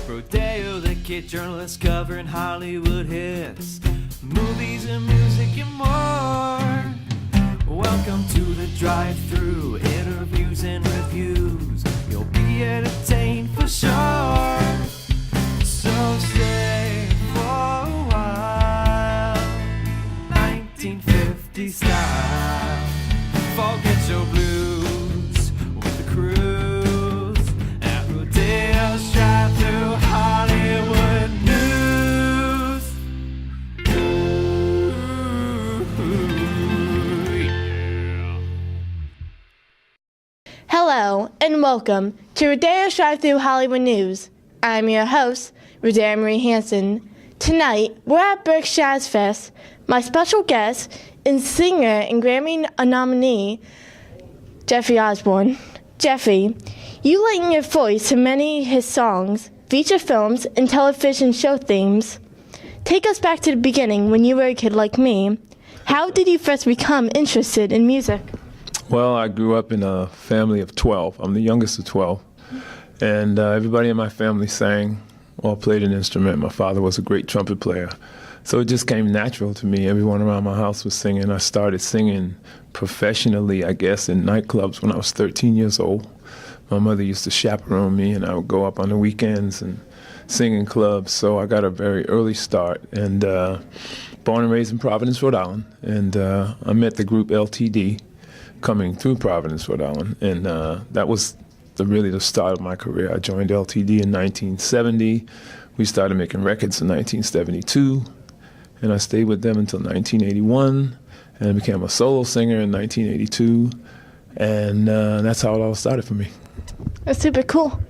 Rodeo, the kid journalist covering Hollywood hits, movies and music and more. Welcome to the Drive-Thru, interviews and reviews. You'll be entertained for sure. So stay for a while, 1950 style. Forget your blues with the cruise at Rodeo's Drive-Thru Hollywood News. Yeah. Hello and welcome to Rodeo's Drive-Thru Hollywood News. I'm your host, Rodeo Marie Hansen. Tonight, we're at Berks Jazz Fest. My special guest is singer and Grammy nominee, Jeffrey Osborne. Jeffrey, you lend your voice to many of his songs, feature films, and television show themes. Take us back to the beginning when you were a kid like me. How did you first become interested in music? Well, I grew up in a family of 12. I'm the youngest of 12. And everybody in my family sang or played an instrument. My father was a great trumpet player. So it just came natural to me. Everyone around my house was singing. I started singing professionally, I guess, in nightclubs when I was 13 years old. My mother used to chaperone me, and I would go up on the weekends and sing in clubs. So I got a very early start. And born and raised in Providence, Rhode Island. And I met the group LTD coming through Providence, Rhode Island. And that was really the start of my career. I joined LTD in 1970. We started making records in 1972. And I stayed with them until 1981, and I became a solo singer in 1982, and that's how it all started for me. That's super cool.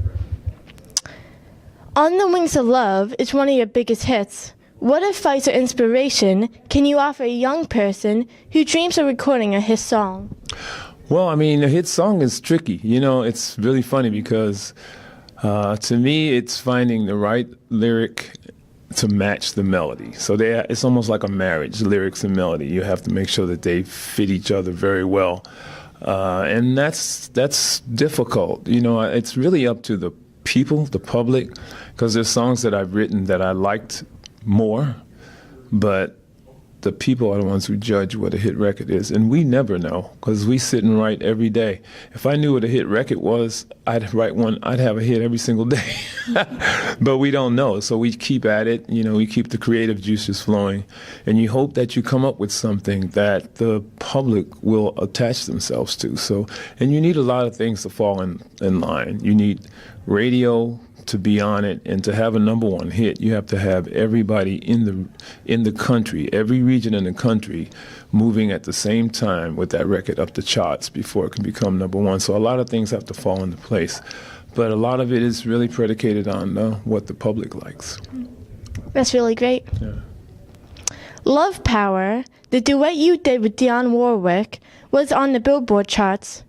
On the Wings of Love is one of your biggest hits. What advice or inspiration can you offer a young person who dreams of recording a hit song? Well, I mean, a hit song is tricky. You know, it's really funny because to me, it's finding the right lyric to match the melody. So it's almost like a marriage, lyrics and melody. You have to make sure that they fit each other very well. And that's difficult. You know, it's really up to the people, the public, because there's songs that I've written that I liked more, but the people are the ones who judge what a hit record is. And we never know, because we sit and write every day. If I knew what a hit record was, I'd write one, I'd have a hit every single day. But we don't know, so we keep at it. You know, we keep the creative juices flowing. And you hope that you come up with something that the public will attach themselves to. So, and you need a lot of things to fall in line. You need radio to be on it, and to have a number one hit, you have to have everybody in the country, every region in the country, moving at the same time with that record up the charts before it can become number one. So a lot of things have to fall into place, but a lot of it is really predicated on what the public likes. That's really great. Yeah. Love Power, the duet you did with Dionne Warwick, was on the Billboard charts.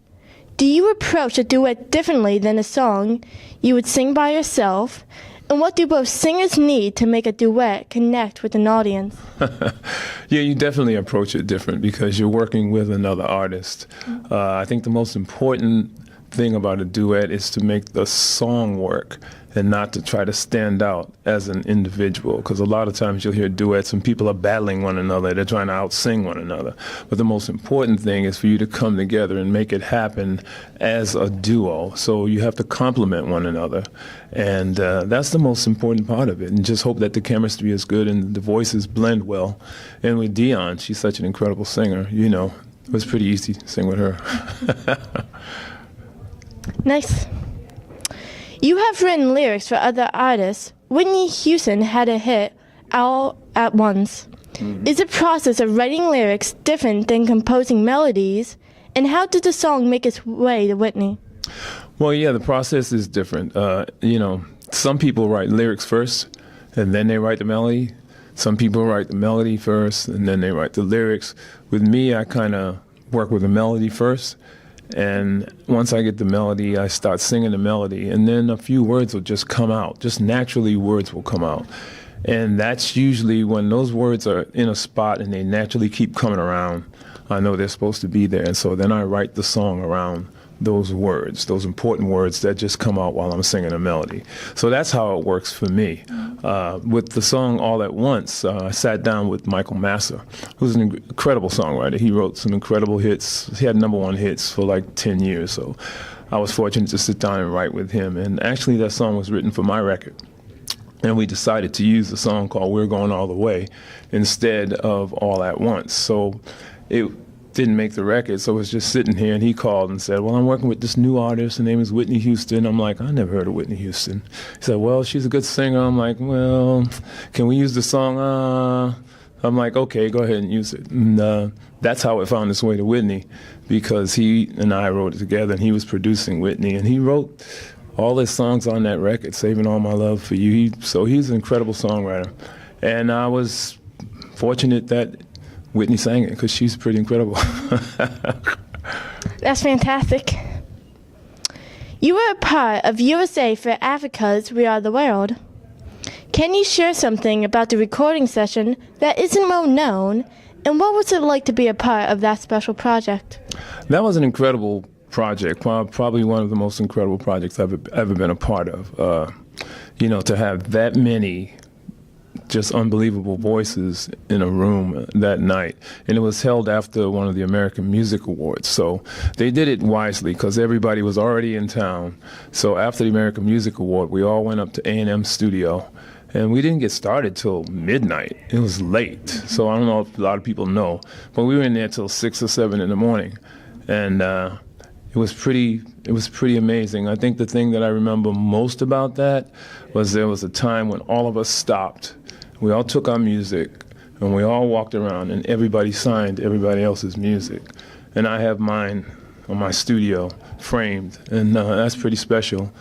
Do you approach a duet differently than a song you would sing by yourself? And what do both singers need to make a duet connect with an audience? Yeah, you definitely approach it different because you're working with another artist. I think the most important thing about a duet is to make the song work and not to try to stand out as an individual, because a lot of times you'll hear duets and people are battling one another, they're trying to out-sing one another. But the most important thing is for you to come together and make it happen as a duo. So you have to complement one another, and that's the most important part of it, and just hope that the chemistry is good and the voices blend well. And with Dionne, she's such an incredible singer, you know, it was pretty easy to sing with her. Nice. You have written lyrics for other artists. Whitney Houston had a hit, All at Once. Mm-hmm. Is the process of writing lyrics different than composing melodies? And how did the song make its way to Whitney? Well, yeah, the process is different. You know, some people write lyrics first, and then they write the melody. Some people write the melody first, and then they write the lyrics. With me, I kind of work with the melody first. And once I get the melody, I start singing the melody, and then a few words will just come out. Just naturally, words will come out. And that's usually when those words are in a spot and they naturally keep coming around. I know they're supposed to be there, and so then I write the song around those words, those important words that just come out while I'm singing a melody. So that's how it works for me. With the song All at Once, I sat down with Michael Masser, who's an incredible songwriter. He wrote some incredible hits. He had #1 hits for like 10 years. So I was fortunate to sit down and write with him. And actually that song was written for my record. And we decided to use a song called We're Going All the Way instead of All at Once. So it didn't make the record, so it was just sitting here, and he called and said, well, I'm working with this new artist. Her name is Whitney Houston. I'm like, I never heard of Whitney Houston. He said, well, she's a good singer. I'm like, well, can we use the song? I'm like, okay, go ahead and use it. And that's how it found its way to Whitney, because he and I wrote it together, and he was producing Whitney, and he wrote all his songs on that record, Saving All My Love for You. So he's an incredible songwriter. And I was fortunate that Whitney sang it, because she's pretty incredible. That's fantastic. You were a part of USA for Africa's We Are the World. Can you share something about the recording session that isn't well known, and what was it like to be a part of that special project? That was an incredible project, probably one of the most incredible projects I've ever been a part of. To have that many just unbelievable voices in a room that night. And it was held after one of the American Music Awards. So they did it wisely, because everybody was already in town. So after the American Music Award, we all went up to A&M studio, and we didn't get started till midnight. It was late. So I don't know if a lot of people know, but we were in there till 6 or 7 in the morning. And it was pretty amazing. I think the thing that I remember most about that was there was a time when all of us stopped. We all took our music, and we all walked around, and everybody signed everybody else's music. And I have mine on my studio framed, and that's pretty special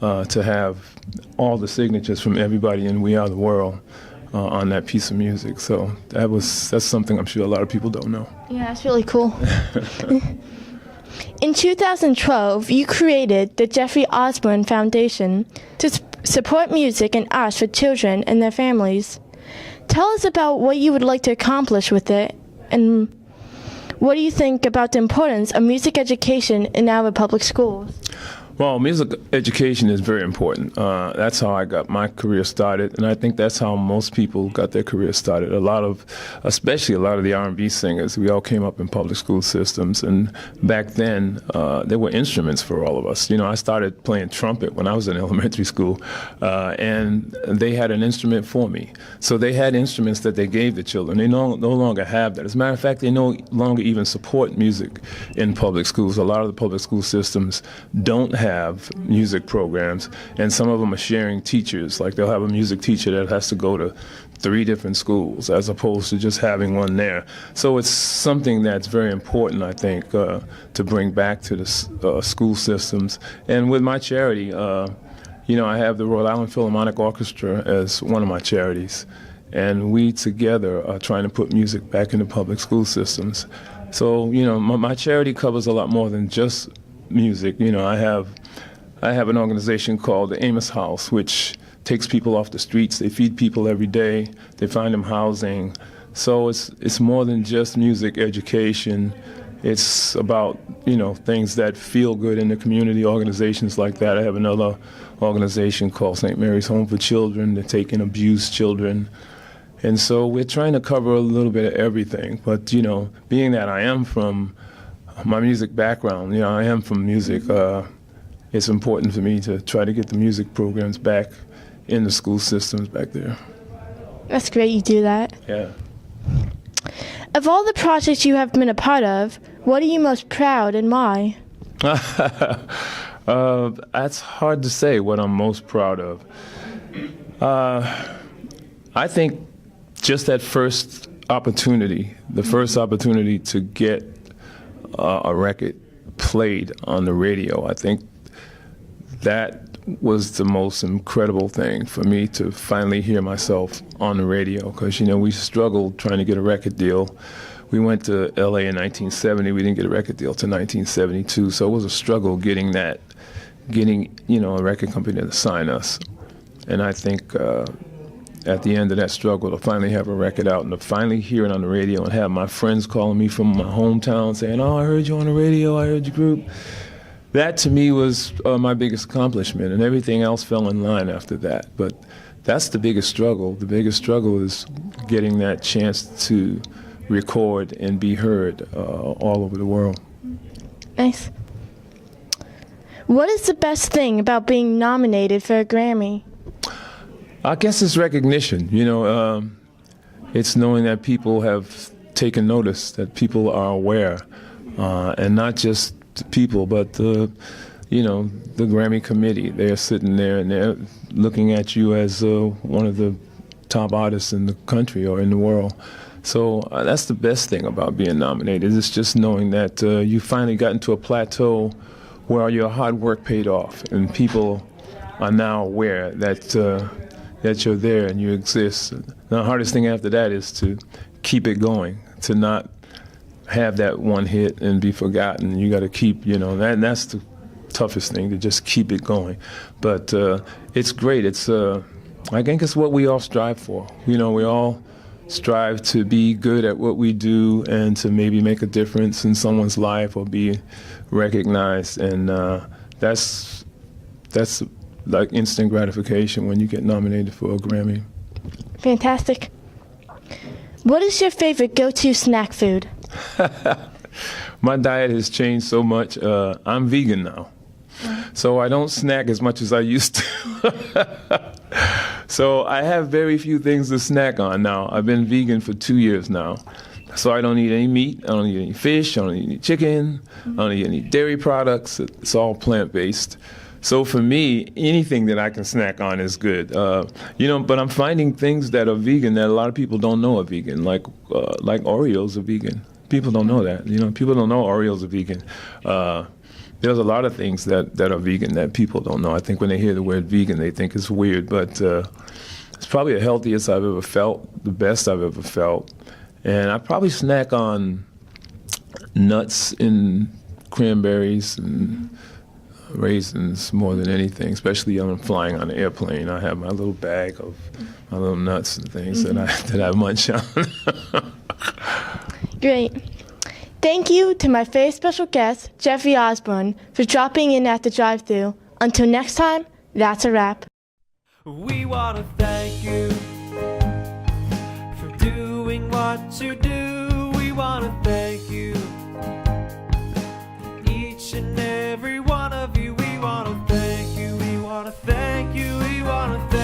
to have all the signatures from everybody in We Are the World on that piece of music. So that's something I'm sure a lot of people don't know. Yeah, that's really cool. In 2012, you created the Jeffrey Osborne Foundation to support music and arts for children and their families. Tell us about what you would like to accomplish with it, and what do you think about the importance of music education in our public schools? Well, music education is very important. That's how I got my career started, and I think that's how most people got their career started. Especially a lot of the R&B singers, we all came up in public school systems, and back then there were instruments for all of us. I started playing trumpet when I was in elementary school, and they had an instrument for me. So they had instruments that they gave the children. They no longer have that. As a matter of fact, they no longer even support music in public schools. A lot of the public school systems don't have music programs, and some of them are sharing teachers. Like they'll have a music teacher that has to go to 3 different schools as opposed to just having one there. So it's something that's very important, I think, to bring back to the school systems. And with my charity, I have the Rhode Island Philharmonic Orchestra as one of my charities, and we together are trying to put music back in the public school systems. So, my charity covers a lot more than just music. I have an organization called the Amos House, which takes people off the streets. They feed people every day. They find them housing. So it's more than just music education. It's about, things that feel good in the community, organizations like that. I have another organization called St. Mary's Home for Children. They're taking abused children. And so we're trying to cover a little bit of everything. But, being that I am from my music background, I am from music, it's important for me to try to get the music programs back in the school systems back there. That's great you do that. Yeah. Of all the projects you have been a part of, what are you most proud and why? That's hard to say what I'm most proud of. I think just that first opportunity, to get a record played on the radio, I think that was the most incredible thing for me, to finally hear myself on the radio, because we struggled trying to get a record deal. We went to LA in 1970. We didn't get a record deal till 1972, so it was a struggle getting a record company to sign us. And I think at the end of that struggle, to finally have a record out and to finally hear it on the radio and have my friends calling me from my hometown saying, "Oh, I heard you on the radio, I heard your group." that to me was my biggest accomplishment, and everything else fell in line after that. But that's the biggest struggle. The biggest struggle is getting that chance to record and be heard all over the world. Nice. What is the best thing about being nominated for a Grammy? I guess it's recognition. It's knowing that people have taken notice, that people are aware, and not just the people, but the Grammy committee. They're sitting there and they're looking at you as one of the top artists in the country or in the world. So that's the best thing about being nominated. It's just knowing that you finally gotten to a plateau where your hard work paid off, and people are now aware that you're there and you exist. The hardest thing after that is to keep it going, to not have that one hit and be forgotten. You got to keep, that's the toughest thing, to just keep it going. But it's great. I think it's what we all strive for. We all strive to be good at what we do and to maybe make a difference in someone's life or be recognized. And that's like instant gratification when you get nominated for a Grammy. Fantastic. What is your favorite go-to snack food? My diet has changed so much. I'm vegan now, so I don't snack as much as I used to. So I have very few things to snack on now. I've been vegan for 2 years now. So I don't eat any meat, I don't eat any fish, I don't eat any chicken, I don't eat any dairy products. It's all plant-based. So for me, anything that I can snack on is good. But I'm finding things that are vegan that a lot of people don't know are vegan, like Oreos are vegan. People don't know that. People don't know Oreos are vegan. There's a lot of things that are vegan that people don't know. I think when they hear the word vegan, they think it's weird, but it's probably the healthiest I've ever felt, the best I've ever felt. And I probably snack on nuts and cranberries and raisins more than anything, especially when I'm flying on an airplane. I have my little bag of my little nuts and things that I munch on. Great. Thank you to my very special guest, Jeffrey Osborne, for dropping in at the Drive-Thru. Until next time, that's a wrap. We want to thank you for doing what you do. We want to thank you, each and every one of you. We want to thank you, we want to thank you, we want to thank you.